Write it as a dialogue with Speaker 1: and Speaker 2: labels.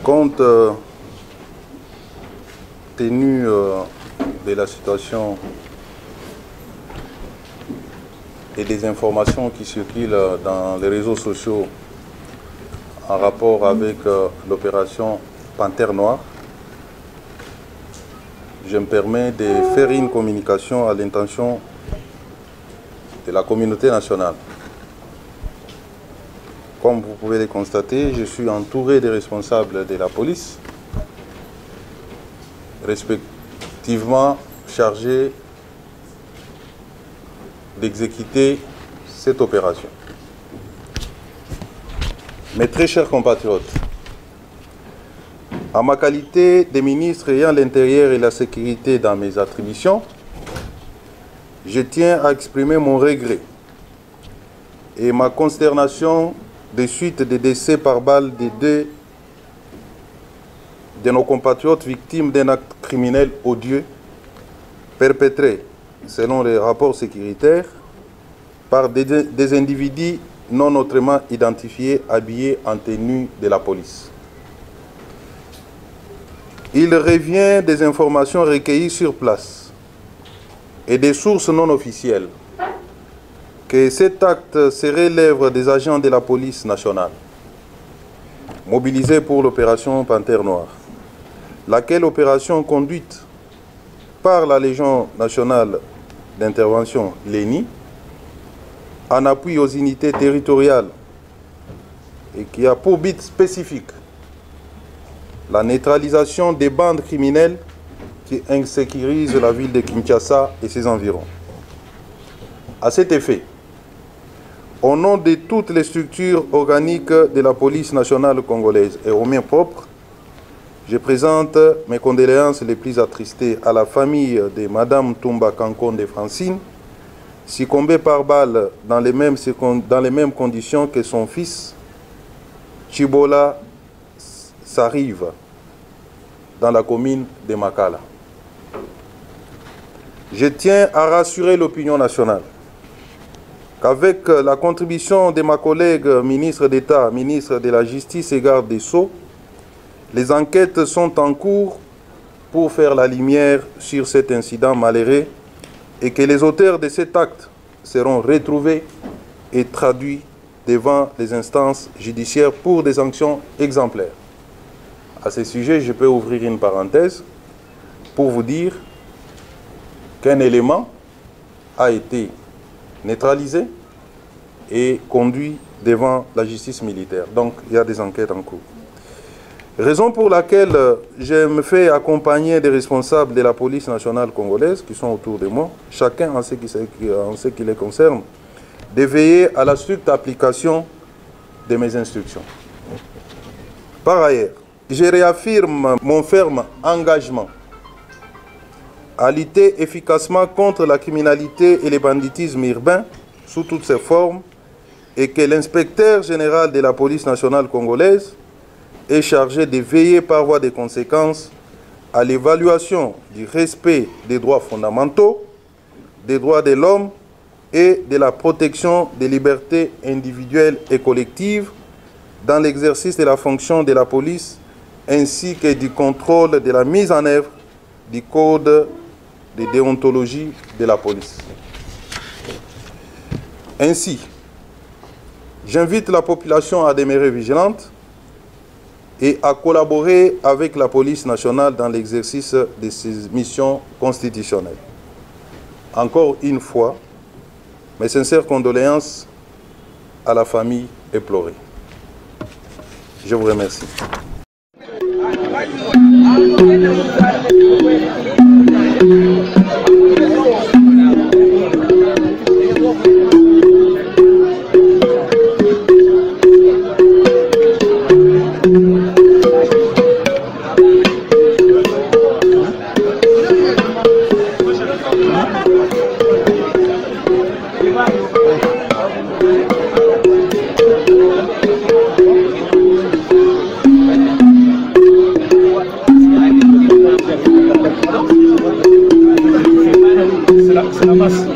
Speaker 1: Compte tenu de la situation et des informations qui circulent dans les réseaux sociaux en rapport avec l'opération Panthère Noire, je me permets de faire une communication à l'intention de la communauté nationale. Comme vous pouvez le constater, je suis entouré des responsables de la police, respectivement chargés d'exécuter cette opération. Mes très chers compatriotes, en ma qualité de ministre ayant l'intérieur et la sécurité dans mes attributions, je tiens à exprimer mon regret et ma consternation des suites des décès par balle de deux de nos compatriotes victimes d'un acte criminel odieux perpétré, selon les rapports sécuritaires, par des individus non autrement identifiés habillés en tenue de la police. Il revient des informations recueillies sur place et des sources non officielles que cet acte serait l'œuvre des agents de la police nationale, mobilisés pour l'opération Panthère Noire, laquelle opération conduite par la Légion nationale d'intervention, l'ENI, en appui aux unités territoriales et qui a pour but spécifique la neutralisation des bandes criminelles qui insécurisent la ville de Kinshasa et ses environs. À cet effet, au nom de toutes les structures organiques de la police nationale congolaise et au mien propre, je présente mes condoléances les plus attristées à la famille de Mme Toumba Kankonde Francine, succombée par balle dans les mêmes conditions que son fils, Chibola Sarive, dans la commune de Makala. Je tiens à rassurer l'opinion nationale qu'avec la contribution de ma collègue ministre d'État, ministre de la Justice et garde des Sceaux, les enquêtes sont en cours pour faire la lumière sur cet incident malheureux et que les auteurs de cet acte seront retrouvés et traduits devant les instances judiciaires pour des sanctions exemplaires. À ce sujet, je peux ouvrir une parenthèse pour vous dire qu'un élément a été neutralisé et conduit devant la justice militaire. Donc, il y a des enquêtes en cours. Raison pour laquelle je me fais accompagner des responsables de la police nationale congolaise qui sont autour de moi, chacun en ce qui les concerne, de veiller à la stricte application de mes instructions. Par ailleurs, je réaffirme mon ferme engagement à lutter efficacement contre la criminalité et le banditisme urbain sous toutes ses formes et que l'inspecteur général de la police nationale congolaise est chargé de veiller par voie de conséquence à l'évaluation du respect des droits fondamentaux, des droits de l'homme et de la protection des libertés individuelles et collectives dans l'exercice de la fonction de la police ainsi que du contrôle de la mise en œuvre du code de déontologie de la police. Ainsi, j'invite la population à demeurer vigilante et à collaborer avec la police nationale dans l'exercice de ses missions constitutionnelles. Encore une fois, mes sincères condoléances à la famille éplorée. Je vous remercie.
Speaker 2: C'est la masse.